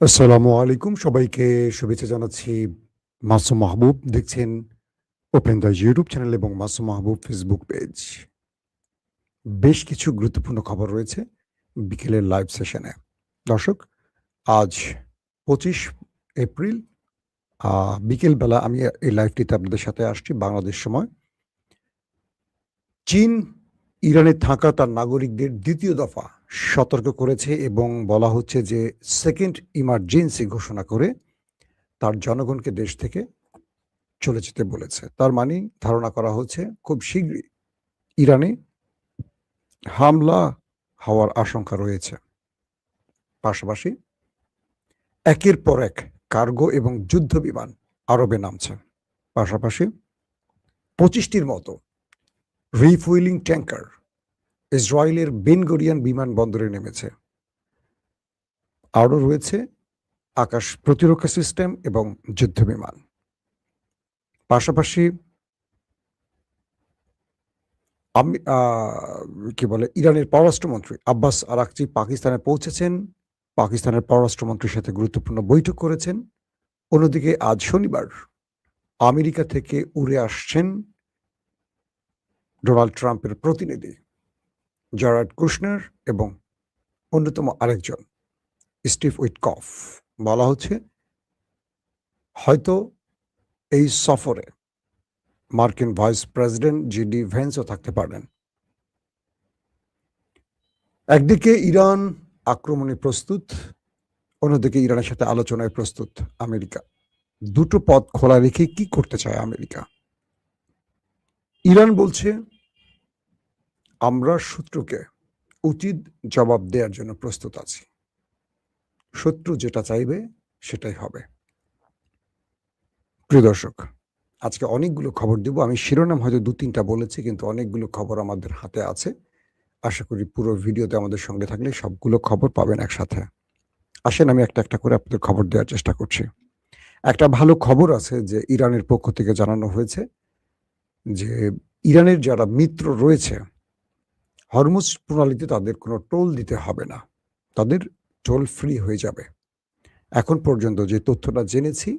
আসসালামু আলাইকুম। সবাইকে শুভেচ্ছা জানাচ্ছি। মাসুম মাহবুব দেখছেন ওপেন দ্য ইউটিউব চ্যানেল এবং মাসুম মাহবুব ফেসবুক পেজ। বেশ কিছু গুরুত্বপূর্ণ খবর রয়েছে বিকেলের লাইভ সেশনে। দর্শক, আজ ২৫ এপ্রিল বিকেলবেলা আমি এই লাইভটিতে আপনাদের সাথে আসছি বাংলাদেশ সময়। চীন ইরানে থাকা তার নাগরিকদের ২য় দফা সতর্ক করেছে এবং বলা হচ্ছে যে সেকেন্ড ইমার্জেন্সি ঘোষণা করে তার জনগণকে দেশ থেকে চলে যেতে বলেছে। তার মানে ধারণা করা হচ্ছে খুব শীঘ্রই ইরানে হামলা হওয়ার আশঙ্কা রয়েছে। পাশাপাশি একের পর এক কার্গো এবং যুদ্ধ বিমান আরবে নামছে। পাশাপাশি ২৫টির মতো রিফুয়েলিং ট্যাঙ্কার ইসরায়েলের বেন গরিয়ান বিমানবন্দরে নেমেছে। আরও রয়েছে আকাশ প্রতিরক্ষা সিস্টেম এবং যুদ্ধ বিমান। পাশাপাশি ইরানের পররাষ্ট্রমন্ত্রী আব্বাস আরাকচি পাকিস্তানে পৌঁছেছেন। পাকিস্তানের পররাষ্ট্রমন্ত্রীর সাথে গুরুত্বপূর্ণ বৈঠক করেছেন। অন্যদিকে আজ শনিবার আমেরিকা থেকে উড়ে আসছেন ডোনাল্ড ট্রাম্পের প্রতিনিধি জারাড কুশনার এবং অন্যতম আরেকজন স্টিভ উইটকফ। বলা হচ্ছে হয়তো এই সফরে মার্কিন ভাইস প্রেসিডেন্ট জিডি ভেন্সও থাকতে পারেন। একদিকে ইরান আক্রমণে প্রস্তুত, অন্যদিকে ইরানের সাথে আলোচনায় প্রস্তুত আমেরিকা। দুটো পথ খোলা রেখে কি করতে চায় আমেরিকা? ইরান বলছে আমরা শত্রুকে উচিত জবাব দেওয়ার জন্য প্রস্তুত আছি। শত্রু যেটা চাইবে সেটাই হবে। প্রিয় দর্শক, আজকে অনেকগুলো খবর দেব। আমি শিরোনাম হয়তো ২-৩টা বলেছি, কিন্তু অনেকগুলো খবর আমাদের হাতে আছে। আশা করি পুরো ভিডিওতে আমাদের সঙ্গে থাকলে সবগুলো খবর পাবেন একসাথে। আসেন আমি একটা একটা করে আপনাদের খবর দেওয়ার চেষ্টা করছি। একটা ভালো খবর আছে যে ইরানের পক্ষ থেকে জানানো হয়েছে যে ইরানের যারা মিত্র রয়েছে হরমুজ প্রণালীতে তাদের কোনো টোল দিতে হবে না, তাদের টোল ফ্রি হয়ে যাবে। এখন পর্যন্ত যে তথ্যটা জেনেছি,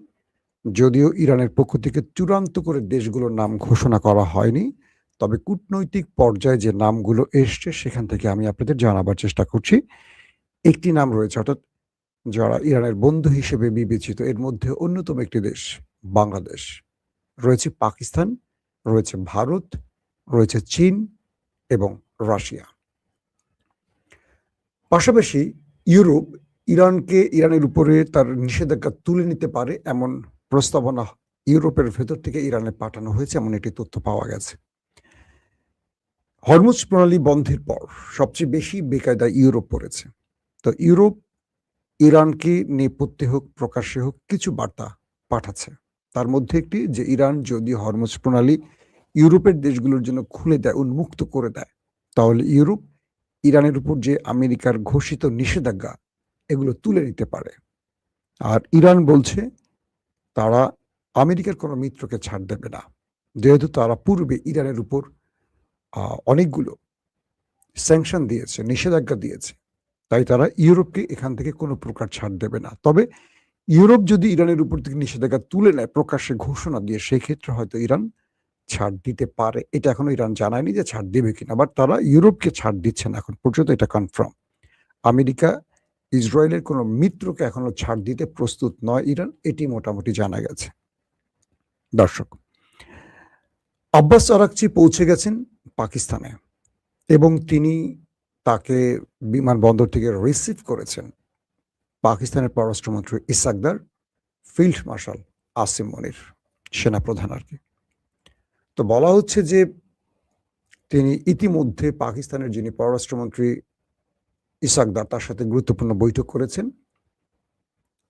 যদিও ইরানের পক্ষ থেকে চূড়ান্ত করে দেশগুলোর নাম ঘোষণা করা হয়নি, তবে কূটনৈতিক পর্যায়ে যে নামগুলো এসছে সেখান থেকে আমি আপনাদের জানাবার চেষ্টা করছি। একটি নাম রয়েছে, অর্থাৎ যারা ইরানের বন্ধু হিসেবে বিবেচিত, এর মধ্যে অন্যতম একটি দেশ বাংলাদেশ, রয়েছে পাকিস্তান, রয়েছে ভারত, রয়েছে চীন এবং রাশিয়া। পাশাপাশি ইউরোপ ইরানের উপরে তার নিষেধাজ্ঞা তুলে নিতে পারে এমন প্রস্তাবনা ইউরোপের ভেতর থেকে ইরানে পাঠানো হয়েছে, এমন একটি তথ্য পাওয়া গেছে। হরমুজ প্রণালী বন্ধের পর সবচেয়ে বেশি বেকায়দা ইউরোপ পড়েছে। তো ইউরোপ ইরানকে নেপথ্যে হোক প্রকাশ্যে হোক কিছু বার্তা পাঠাচ্ছে। তার মধ্যে একটি যে ইরান যদি হরমুজ প্রণালী ইউরোপের দেশগুলোর জন্য খুলে দেয়, উন্মুক্ত করে দেয়, তাহলে ইউরোপ ইরানের উপর যে আমেরিকার ঘোষিত নিষেধাজ্ঞা এগুলো তুলে নিতে পারে। আর ইরান বলছে তারা আমেরিকার কোনো মিত্রকে ছাড় দেবে না, যেহেতু তারা পূর্বে ইরানের উপর অনেকগুলো স্যাংশন দিয়েছে, নিষেধাজ্ঞা দিয়েছে, তাই তারা ইউরোপকে এখান থেকে কোনো প্রকার ছাড় দেবে না। তবে ইউরোপ যদি ইরানের উপর থেকে নিষেধাজ্ঞা তুলে নেয় প্রকাশ্যে ঘোষণা দিয়ে, সেই ক্ষেত্রে হয়তো ইরান ছাড় দিতে পারে। এটা এখনো ইরান জানায়নি যে ছাড় দেবে কিনা, বাট তারা ইউরোপকে ছাড় দিচ্ছে না এখন পর্যন্ত, এটা কনফার্ম। আমেরিকা ইসরায়েলের কোনো মিত্রকে এখনো ছাড় দিতে প্রস্তুত নয় ইরান, এটি মোটামুটি জানা গেছে। দর্শক, আব্বাস আরাকচি পৌঁছে গেছেন পাকিস্তানে এবং তাকে বিমানবন্দর থেকে রিসিভ করেছেন পাকিস্তানের পররাষ্ট্রমন্ত্রী ইসাকদার, ফিল্ড মার্শাল আসিম মনির, সেনাপ্রধান আর কি। তো বলা হচ্ছে যে তিনি ইতিমধ্যে পাকিস্তানের যিনি পররাষ্ট্রমন্ত্রী ইসাকদার, তার সাথে গুরুত্বপূর্ণ বৈঠক করেছেন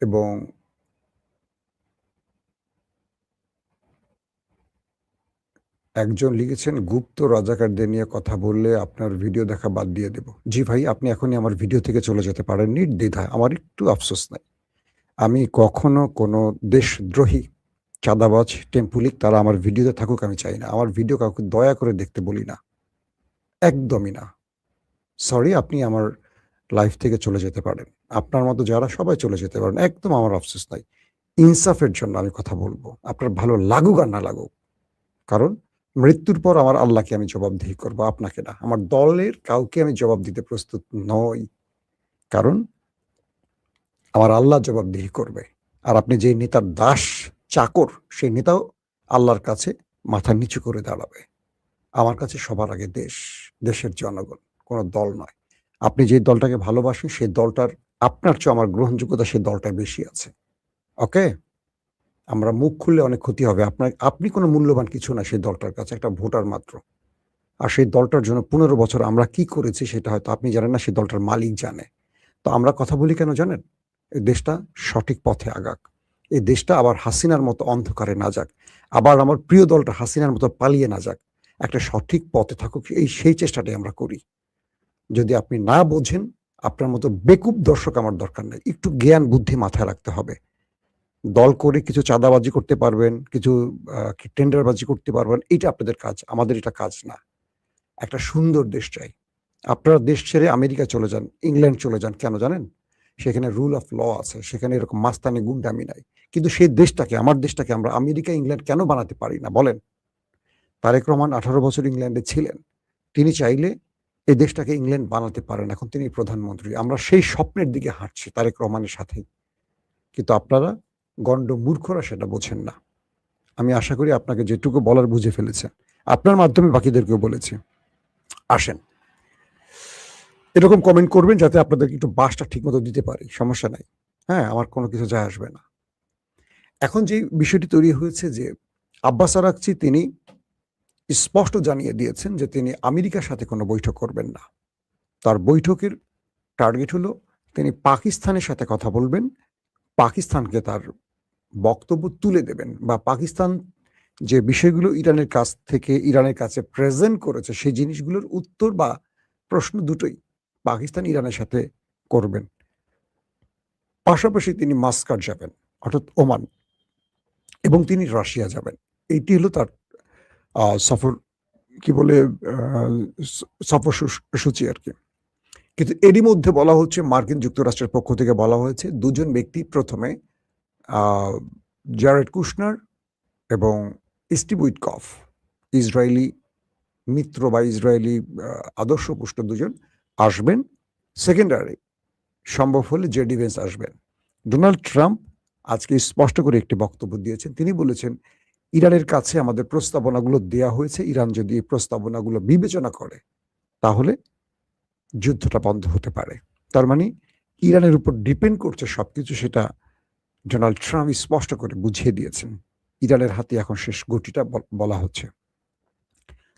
এবং একজন লিখেছেন গুপ্ত রাজাকারদের নিয়ে কথা বললে আপনার ভিডিও দেখা বাদ দিয়ে দেব। জি ভাই, আপনি এখনই আমার ভিডিও থেকে চলে যেতে পারেন নির্দ্বিধায়, আমার একটু আফসোস নাই। আমি কখনো কোনো দেশদ্রোহী, চাঁদাবাজ, টেম্পুলিক তারা আমার ভিডিওতে থাকুক আমি চাই না। আমার ভিডিও কাউকে দয়া করে দেখতে বলি না, একদমই না। সরি, আপনি আমার লাইফ থেকে চলে যেতে পারেন। আপনার মতো যারা সবাই চলে যেতে পারেন। একদম আমার আফসোস নাই। ইনসাফের জন্য আমি কথা বলবো। আপনার ভালো লাগুক আর না লাগুক। কারণ মৃত্যুর পর আমার আল্লাহকে আমি জবাবদিহি করব, আপনাকে না। আমার দলের কাউকে আমি জবাব দিতে প্রস্তুত নই। কারণ আমার আল্লাহ জবাবদিহি করবে। আর আপনি যে নেতার দাস, চাকর, সেই নেতাও আল্লাহর কাছে মাথা নিচু করে দাঁড়াবে। আমার কাছে সবার আগে দেশ, দেশের জনগণ, কোনো দল নয়। আপনি যে দলটাকে ভালোবাসেন সেই দলটার আপনার চেয়ে আমার গ্রহণযোগ্যতা সেই দলটায় বেশি আছে। ওকে? আমরা মুখ খুললে অনেক ক্ষতি হবে। আপনি কোনো মূল্যবান কিছু না সেই দলটার কাছে, একটা ভোটার মাত্র। আর সেই দলটার জন্য ১৫ বছর আমরা কি করেছি সেটা হয়তো আপনি জানেন না, সেই দলটার মালিক জানে। তো আমরা কথা বলি কেন জানেন? এই দেশটা সঠিক পথে আগাক। এই দেশটা আবার হাসিনার মতো অন্ধকারে না যাক। আবার আমার প্রিয় দলটা হাসিনার মতো পালিয়ে না যাক। একটা সঠিক পথে থাকুক, সেই চেষ্টাটাই আমরা করি। যদি আপনি না বোঝেন, আপনার মতো বেকুব দর্শক আমার দরকার নাই। একটু জ্ঞান বুদ্ধি মাথায় রাখতে হবে। দল করে কিছু চাঁদাবাজি করতে পারবেন, কিছু টেন্ডারবাজি করতে পারবেন। এইটা আপনাদের কাজ। আমাদের এটা কাজ না। একটা সুন্দর দেশ চাই। আপনারা দেশ ছেড়ে আমেরিকা চলে যান, ইংল্যান্ড চলে যান। কেন জানেন? সেখানে রুল অফ ল আছে। সেখানে এরকম মাস্তানি গুন্ডামি নাই। কিন্তু সেই দেশটাকে, আমার দেশটাকে আমরা আমেরিকা, ইংল্যান্ড কেন বানাতে পারি না বলেন? তারেক রহমান 18 বছর ইংল্যান্ডে ছিলেন। তিনি চাইলে এই দেশটাকে ইংল্যান্ড বানাতে পারেন। এখন তিনি প্রধানমন্ত্রী। আমরা সেই স্বপ্নের দিকে হাঁটছি তারেক রহমানের সাথেই। কিন্তু আপনারা গণ্ড মূর্খরা সেটা বোঝেন না। আমি আশা করি আপনাকে যেটুকু বলার বুঝে ফেলেছেন। আপনার মাধ্যমে বাকিদেরকেও বলেছি। আসেন, এরকম কমেন্ট করবেন যাতে আপনাদেরকে একটু বাসটা ঠিকমতো দিতে পারি। সমস্যা নাই। হ্যাঁ, আমার কোনো কিছু যায় আসবে না। এখন যে বিষয়টি তৈরি হয়েছে যে আব্বাস আরাকচি তিনি স্পষ্ট জানিয়ে দিয়েছেন যে তিনি আমেরিকার সাথে কোনো বৈঠক করবেন না। তার বৈঠকের টার্গেট হলো তিনি পাকিস্তানের সাথে কথা বলবেন, পাকিস্তানকে তার বক্তব্য তুলে দেবেন, বা পাকিস্তান যে বিষয়গুলো ইরানের কাছে প্রেজেন্ট করেছে সেই জিনিসগুলোর উত্তর বা প্রশ্ন দুটোই পাকিস্তান ইরানের সাথে করবেন। পাশাপাশি তিনি মাস্কাট যাবেন, অর্থাৎ ওমান, এবং তিনি রাশিয়া যাবেন। এইটি হলো তার সফর, কি বলে, সফর সূচি আর কি। কিন্তু এরই মধ্যে বলা হচ্ছে, মার্কিন যুক্তরাষ্ট্রের পক্ষ থেকে বলা হয়েছে দুজন ব্যক্তি প্রথমে, জারেড কুশনার এবং স্টিভ উইটকফ, ইসরায়েলি মিত্র বা ইসরায়েলি আদর্শপুষ্ট দুজন আসবেন। সেকেন্ডারি সম্ভব হলে জেডি ভেন্স আসবেন। ডোনাল্ড ট্রাম্প আজকে স্পষ্ট করে একটি বক্তব্য দিয়েছেন। তিনি বলেছেন ইরানের কাছে আমাদের প্রস্তাবনাগুলো দেয়া হয়েছে, ইরান যদি এই প্রস্তাবনাগুলো বিবেচনা করে তাহলে যুদ্ধটা বন্ধ হতে পারে। তার মানে ইরানের উপর ডিপেন্ড করছে সবকিছু, সেটা ডোনাল্ড ট্রাম্প স্পষ্ট করে বুঝিয়ে দিয়েছেন। ইরানের হাতে এখন শেষ গতিটা বলা হচ্ছে।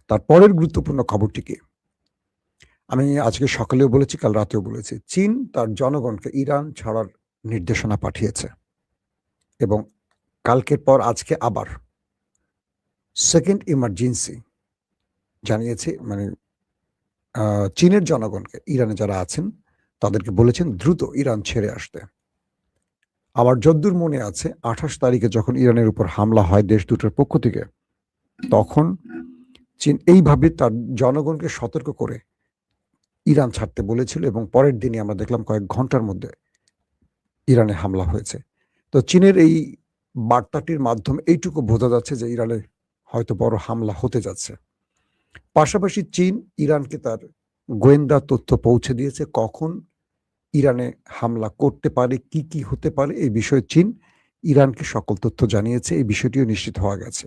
তারপরের গুরুত্বপূর্ণ খবরটি কি? আমি আজকে সকালেও বলেছি, কাল রাতেও বলেছি, চীন তার জনগণকে ইরান ছাড়ার নির্দেশনা পাঠিয়েছে এবং কালকের পর আজকে আবার সেকেন্ড ইমার্জেন্সি জানিয়েছে। মানে চীনের জনগণকে, ইরানে যারা আছেন তাদেরকে বলেছেন দ্রুত ইরান ছেড়ে আসতে। আমার যদ্দূর মনে আছে 28 তারিখে যখন ইরানের উপর হামলা হয় দেশ দুটোর পক্ষ থেকে, তখন চীন এইভাবে তার জনগণকে সতর্ক করে ইরান ছাড়তে বলেছিল এবং পরের দিনই আমরা দেখলাম কয়েক ঘন্টার মধ্যে ইরানে হামলা হয়েছে। তো চীনের এই বার্তাটির মাধ্যমে এইটুকু বোঝা যাচ্ছে যে ইরানে হয়তো বড় হামলা হতে যাচ্ছে। পাশাপাশি চীন ইরানকে তার গোয়েন্দা তথ্য পৌঁছে দিয়েছে কখন ইরানে হামলা করতে পারে, কি কি হতে পারে। এই বিষয়ে চীন ইরানকে সকল তথ্য জানিয়েছে। এই বিষয়টিও নিশ্চিত হওয়া গেছে।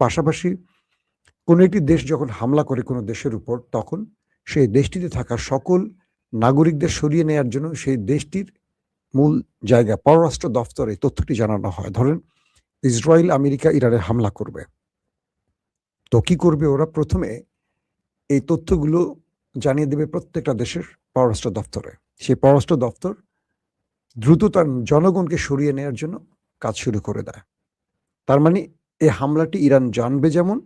পাশাপাশি কোনো একটি দেশ যখন হামলা করে কোনো দেশের উপর, তখন সেই দেশটিতে থাকা সকল নাগরিকদের সরিয়ে নেওয়ার জন্য সেই দেশটির মূল জায়গা পররাষ্ট্র দফতরে তথ্যটি জানানো হয়। ধরেন ইসরায়েল আমেরিকা ইরানে হামলা করবে, তো কি করবে ওরা? প্রথমে এই তথ্যগুলো জানিয়ে দেবে প্রত্যেকটা দেশের পররাষ্ট্র দফতরে। সেই পররাষ্ট্র দফতর দ্রুত তার জনগণকে সরিয়ে নেওয়ার জন্য কাজ শুরু করে দেয়। তার মানে এই হামলাটি ইরান জানবে যেমন,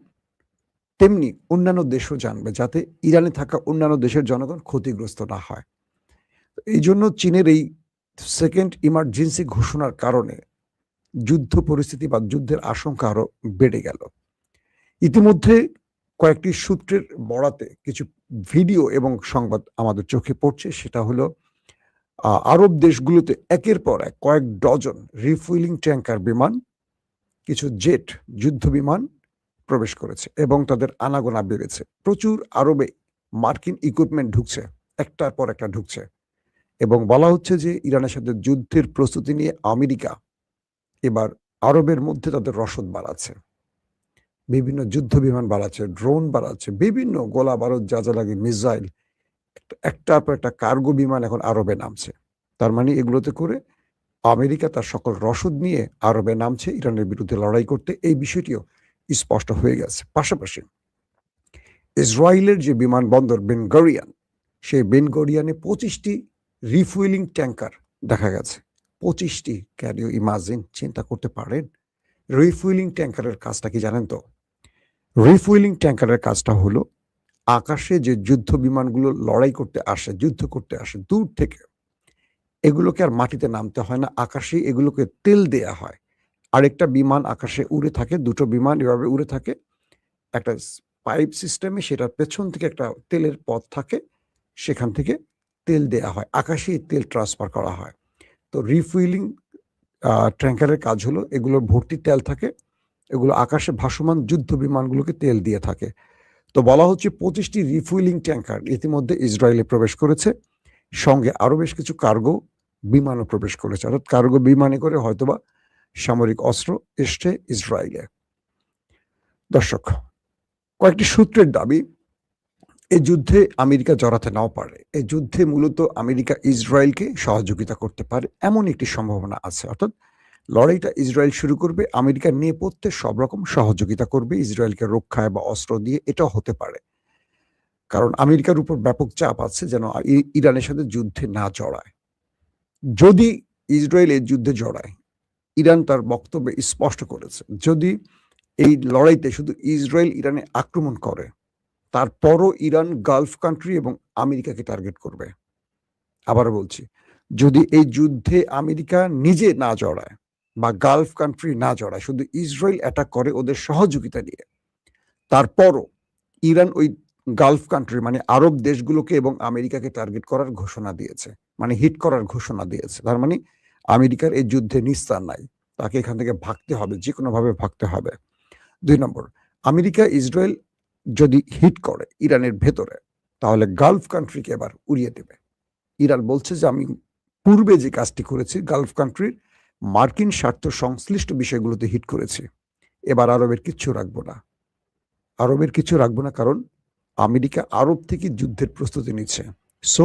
তেমনি অন্যান্য দেশও জানবে, যাতে ইরানে থাকা অন্যান্য দেশের জনগণ ক্ষতিগ্রস্ত না হয়। এই জন্য চীনের এই সেকেন্ড ইমার্জেন্সি ঘোষণার কারণে যুদ্ধ পরিস্থিতি বা যুদ্ধের আশঙ্কা আরো বেড়ে গেল। ইতিমধ্যে কয়েকটি সূত্রের বরাতে কিছু ভিডিও এবং সংবাদ আমাদের চোখে পড়ছে। সেটা হলো আরব দেশগুলোতে একের পর এক কয়েক ডজন রিফুয়েলিং ট্যাঙ্কার বিমান, কিছু জেট যুদ্ধ বিমান প্রবেশ করেছে এবং তাদের আনাগোনা বেড়েছে। প্রচুর আরবে মার্কিন ইকুইপমেন্ট ঢুকছে, একটার পর একটা ঢুকছে, এবং বলা হচ্ছে যে ইরানের সাথে যুদ্ধের প্রস্তুতি নিয়ে আমেরিকা এবার আরবের মধ্যে তাদের রসদ বাড়াচ্ছে, বিভিন্ন যুদ্ধ বিমান বাড়াচ্ছে, ড্রোন বাড়াচ্ছে, বিভিন্ন গোলা বারুদ যা যা লাগে, মিসাইল, একটার পর একটা কার্গো বিমান এখন আরবে নামছে। তার মানে এগুলোতে করে আমেরিকা তার সকল রসদ নিয়ে আরবে নামছে ইরানের বিরুদ্ধে লড়াই করতে। এই বিষয়টিও স্পষ্ট হয়ে গেছে। পাশাপাশি ইসরায়েলের যে বিমানবন্দর বেন গরিয়ান, সেই বেন গরিয়ানে 25টি রিফুয়েলিং ট্যাঙ্কার দেখা গেছে। 25টি, ক্যান ইউ ইমাজিন, চিন্তা করতে পারেন? রিফুয়েলিং ট্যাঙ্কারের কাজটা কি জানেন তো? রিফুয়েলিং ট্যাঙ্কারের কাজটা হলো আকাশে যে যুদ্ধ বিমানগুলো লড়াই করতে আসে, যুদ্ধ করতে আসে দূর থেকে, এগুলোকে আর মাটিতে নামতে হয় না, আকাশে এগুলোকে তেল দেয়া হয়। আরেকটা বিমান আকাশে উড়ে থাকে, দুটো বিমান এভাবে উড়ে থাকে, একটা পাইপ সিস্টেমে সেটার পেছন থেকে একটা তেলের পথ থাকে, সেখান থেকে তেল দেয়া হয়, আকাশেই তেল ট্রান্সফার করা হয়। তো রিফুয়েলিং ট্যাঙ্কারের কাজ হলো এগুলোর ভর্তি তেল থাকে, এগুলো আকাশে ভাসমান যুদ্ধ বিমানগুলোকে তেল দিয়ে থাকে। তো বলা হচ্ছে 25টি রিফুয়েলিং ট্যাঙ্কার ইতিমধ্যে ইসরায়েলে প্রবেশ করেছে, সঙ্গে আরো বেশ কিছু কার্গো বিমানও প্রবেশ করেছে, অর্থাৎ কার্গো বিমানে করে হয়তোবা সামরিক অস্ত্র এসছে ইসরায়েলে। দর্শক, কয়েকটি সূত্রের দাবি এই যুদ্ধে আমেরিকা জড়াতে নাও পারে, এই যুদ্ধে মূলত আমেরিকা ইসরায়েলকে সহযোগিতা করতে পারে এমন একটি সম্ভাবনা আছে। অর্থাৎ লড়াইটা ইসরায়েল শুরু করবে, আমেরিকার নেপথ্যে সব রকম সহযোগিতা করবে ইসরায়েলকে রক্ষায় বা অস্ত্র দিয়ে, এটাও হতে পারে। কারণ আমেরিকার উপর ব্যাপক চাপ আছে যেন ইরানের সাথে যুদ্ধে না জড়ায়। যদি ইসরায়েল এই যুদ্ধে জড়ায়, ইরান তার বক্তব্যে স্পষ্ট করেছে যদি এই লড়াইতে শুধু ইসরায়েল ইরানে আক্রমণ করে, তারপরও ইরান গালফ কান্ট্রি এবং আমেরিকাকে টার্গেট করবে। আবার বলছি, যদি এই যুদ্ধে আমেরিকা নিজে না জড়ায় বা গালফ কান্ট্রি না জড়ায়, শুধু ইসরায়েল অ্যাটাক করে ওদের সহযোগিতা নিয়ে, তারপরও ইরান ওই গালফ কান্ট্রি মানে আরব দেশগুলোকে এবং আমেরিকাকে টার্গেট করার ঘোষণা দিয়েছে, মানে হিট করার ঘোষণা দিয়েছে। তার মানে আমেরিকার এই যুদ্ধে নিস্তার নাই, তাকে এখান থেকে ভাগতে হবে, যে কোনোভাবে ভাগতে হবে। 2 নম্বর, আমেরিকা ইসরায়েল যদি হিট করে ইরানের ভেতরে, তাহলে গালফ কান্ট্রিকে এবার উড়িয়ে দেবে। ইরান বলছে যে আমি পূর্বে যে কাজটি করেছি গালফ কান্ট্রির মার্কিন স্বার্থ সংশ্লিষ্ট বিষয়গুলোতে হিট করেছি, এবার আরবের কিচ্ছু রাখবো না, আরবের কিছু রাখবো না, কারণ আমেরিকা আরব থেকে যুদ্ধের প্রস্তুতি নিচ্ছে। সো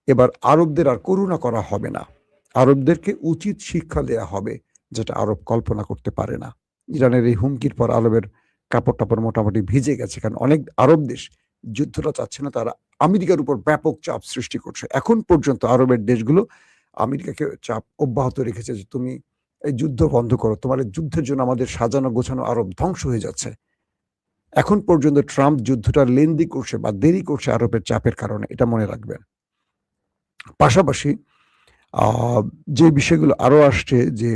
এবার আরবদের আর করুণা করা হবে না, আরবদেরকে উচিত শিক্ষা দেয়া হবে, যেটা আরব কল্পনা করতে পারে না। ইরানের এই হুমকির পর আরবের কাপড় টাপড় মোটামুটি ভিজে গেছে, কারণ অনেক আরব দেশ যুদ্ধটা চাচ্ছে না, তারা আমেরিকার উপর ব্যাপক চাপ সৃষ্টি করছে। এখন পর্যন্ত আরবের দেশগুলো আমেরিকাকে চাপ অব্যাহত রেখেছে যে তুমি এই যুদ্ধ বন্ধ করো, তোমার এই যুদ্ধের জন্য আমাদের সাজানো গোছানো আরব ধ্বংস হয়ে যাচ্ছে। এখন পর্যন্ত ট্রাম্প যুদ্ধটা লেন্দি করছে বা দেরি করছে আরবের চাপের কারণে, এটা মনে রাখবেন। পাশাপাশি যে বিষয়গুলো আরো আসছে, যে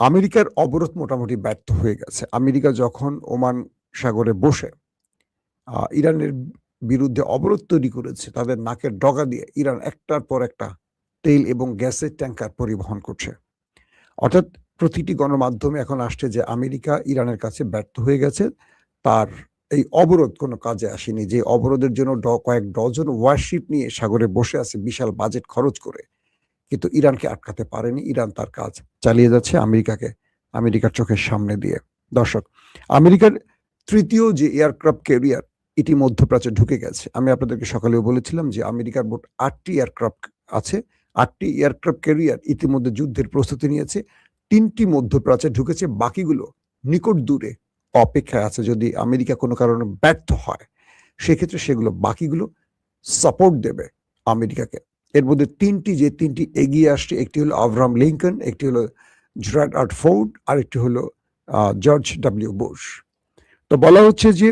আমেরিকার অবরোধ মোটামুটি ব্যর্থ হয়ে গেছে। আমেরিকা যখন ওমান সাগরে বসে ইরানের বিরুদ্ধে অবরোধ তৈরি করেছে, তাদের নাকের ডগা দিয়ে ইরান একটার পর একটা তেল এবং গ্যাসের ট্যাঙ্কার পরিবহন করছে। অর্থাৎ প্রতিটি গণমাধ্যমে এখন আসছে যে আমেরিকা ইরানের কাছে ব্যর্থ হয়ে গেছে, তার এই অবরোধ কোনো কাজে আসেনি, যে অবরোধের জন্য কয়েক ডজন ওয়ারশিপ নিয়ে সাগরে বসে আছে বিশাল বাজেট খরচ করে, কিন্তু ইরানকে আটকাতে পারেনি। ইরান তার কাজ চালিয়ে যাচ্ছে আমেরিকার চোখের সামনে দিয়ে। দর্শক, আমেরিকার তৃতীয় যে এয়ারক্রাফট ক্যারিয়ার এটি মধ্যপ্রাচ্যে ঢুকে গেছে। আমি আপনাদেরকে সকালেও বলেছিলাম যে আমেরিকার মোট 8টি এয়ারক্রাফট আছে, 8টি এয়ারক্রাফট ক্যারিয়ার ইতিমধ্যে যুদ্ধের প্রস্তুতি নিয়েছে। 3টি মধ্যপ্রাচ্যে ঢুকেছে, বাকিগুলো নিকট দূরে অপেক্ষায় আছে। যদি আমেরিকা কোনো কারণে ব্যর্থ হয়, সেক্ষেত্রে সেগুলো বাকিগুলো সাপোর্ট দেবে আমেরিকাকে। এর মধ্যে যে তিনটি এগিয়ে আসছে, একটি হলো আব্রাহাম লিঙ্কন, একটি হলো জেরার্ড আর ফোর্ড, আর একটি হলো জর্জ ডব্লিউ বুশ। তো বলা হচ্ছে যে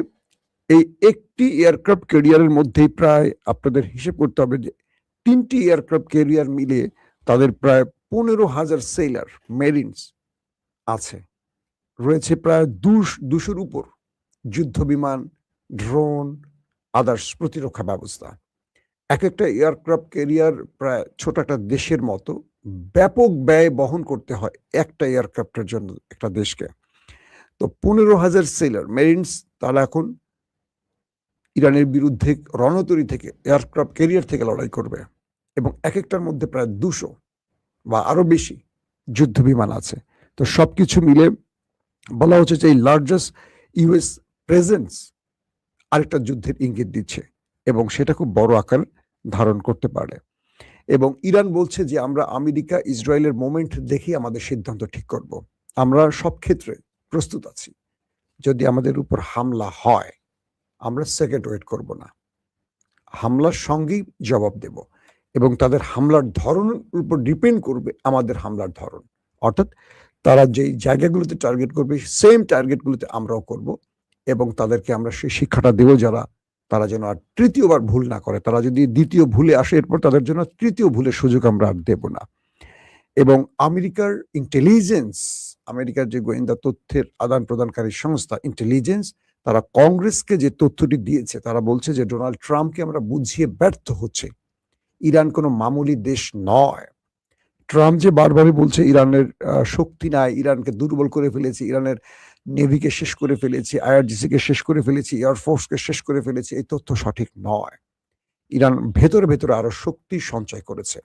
এই একটি এয়ারক্রাফট ক্যারিয়ারের মধ্যেই প্রায় আপনাদের হিসেব করতে হবে যে 3টি এয়ারক্রাফট ক্যারিয়ার মিলে তাদের প্রায় 15,000 সেলার মেরিনস আছে, রয়েছে প্রায় 200-র উপর যুদ্ধ বিমান, ড্রোন, আদার্স প্রতিরক্ষা ব্যবস্থা। এক একটা এয়ারক্রাফট ক্যারিয়ার প্রায় ছোট একটা দেশের মতো ব্যাপক ব্যয় বহন করতে হয় একটা এয়ারক্রাফটের জন্য একটা দেশকে। তো 15,000 সেলার মেরিনস তারা এখন ইরানের বিরুদ্ধে রণতরী থেকে এয়ারক্রাফট ক্যারিয়ার থেকে লড়াই করবে এবং এক একটার মধ্যে প্রায় 200 বা আরো বেশি যুদ্ধ বিমান আছে। তো সবকিছু মিলে বলা হচ্ছে যে এই লার্জেস্ট ইউএস প্রেজেন্স আরেকটা যুদ্ধের ইঙ্গিত দিচ্ছে এবং সেটা খুব বড় আকার ধারণ করতে পারে। এবং ইরান বলছে যে আমরা আমেরিকা ইসরায়েলের মোমেন্ট দেখেই আমাদের সিদ্ধান্ত ঠিক করব। আমরা সব ক্ষেত্রে প্রস্তুত আছি। যদি আমাদের উপর হামলা হয় আমরা সেকেন্ড ওয়েট করব না, হামলার সঙ্গেই জবাব দেব এবং তাদের হামলার ধরনের উপর ডিপেন্ড করবে আমাদের হামলার ধরন। অর্থাৎ তারা যেই জায়গাগুলোতে টার্গেট করবে সেম টার্গেটগুলোতে আমরাও করব এবং তাদেরকে আমরা সেই শিক্ষাটা দেব তারা যেন আর তৃতীয়বার ভুল না করে। তারা যদি দ্বিতীয় ভুলে আসে এরপর তাদের জন্য তৃতীয় ভুলের সুযোগ আমরা আর দেব না। এবং আমেরিকার ইন্টেলিজেন্স, আমেরিকার যে গোয়েন্দা তথ্যের আদান প্রদানকারী সংস্থা ইন্টেলিজেন্স, তারা কংগ্রেসকে যে তথ্যটি দিয়েছে তারা বলছে যে ডোনাল্ড ট্রাম্পকে আমরা বুঝিয়ে ব্যর্থ হচ্ছে, ইরান কোনো মামুলি দেশ নয়। ট্রাম্প যে বারবারই বলছে ইরানের শক্তি নাই, ইরানকে দুর্বল করে ফেলেছি, ইরানের নেভিকে শেষ করে ফেলেছি, আইআরজিসিকে শেষ করে ফেলেছি, এয়ারফোর্সকে শেষ করে ফেলেছি, এই তথ্য সঠিক নয়। ইরান ভেতরে ভেতরে আরো শক্তি সঞ্চয় করেছে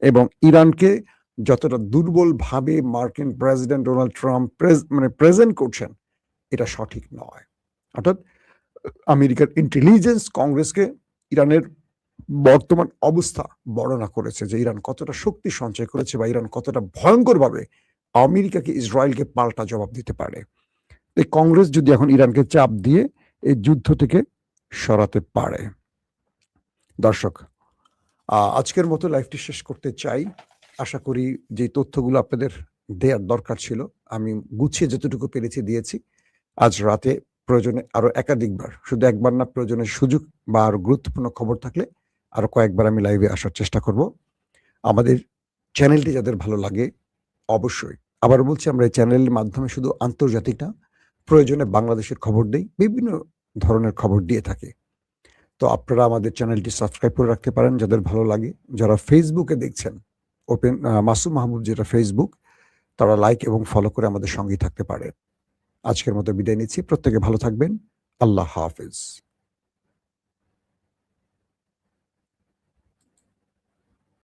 এবং ইরানকে যতটা দুর্বল ভাবে মার্কিন প্রেসিডেন্ট ডোনাল্ড ট্রাম্প প্রেজেন্ট করছেন এটা সঠিক নয়। অর্থাৎ আমেরিকার ইন্টেলিজেন্স কংগ্রেসকে ইরানের বর্তমান অবস্থা বর্ণনা করেছে যে ইরান কতটা শক্তি সঞ্চয় করেছে বা ইরান কতটা ভয়ঙ্করভাবে আমেরিকাকে ইসরায়েলকে পাল্টা জবাব দিতে পারে। এই কংগ্রেস যদি এখন ইরানকে চাপ দিয়ে এই যুদ্ধ থেকে সরাতে পারে। দর্শক, আজকের মতো লাইভটি শেষ করতে চাই। আশা করি যে তথ্যগুলো আপনাদের দেওয়ার দরকার ছিল আমি গুছিয়ে যতটুকু পেরেছি দিয়েছি। আজ রাতে প্রয়োজনে আরো একাধিকবার, শুধু একবার না, প্রয়োজনের সুযোগ বা আরো গুরুত্বপূর্ণ খবর থাকলে আরো কয়েকবার আমি লাইভে আসার চেষ্টা করব। আমাদের চ্যানেলটি যাদের ভালো লাগে অবশ্যই, আবার বলছি, আমরা এই চ্যানেলের মাধ্যমে শুধু আন্তর্জাতিক না, প্রয়োজনে বাংলাদেশের খবর দেই, বিভিন্ন ধরনের খবর দিয়ে থাকি। তো আপনারা আমাদের চ্যানেলটি সাবস্ক্রাইব করে রাখতে পারেন যাদের ভালো লাগে। যারা ফেসবুকে দেখছেন, ওপেন মাসুম মাহবুব যেটা ফেসবুক, তারা লাইক এবং ফলো করে আমাদের সঙ্গেই থাকতে পারে। আজকের মতো বিদায় নিচ্ছি। প্রত্যেকে ভালো থাকবেন। আল্লাহ হাফেজ।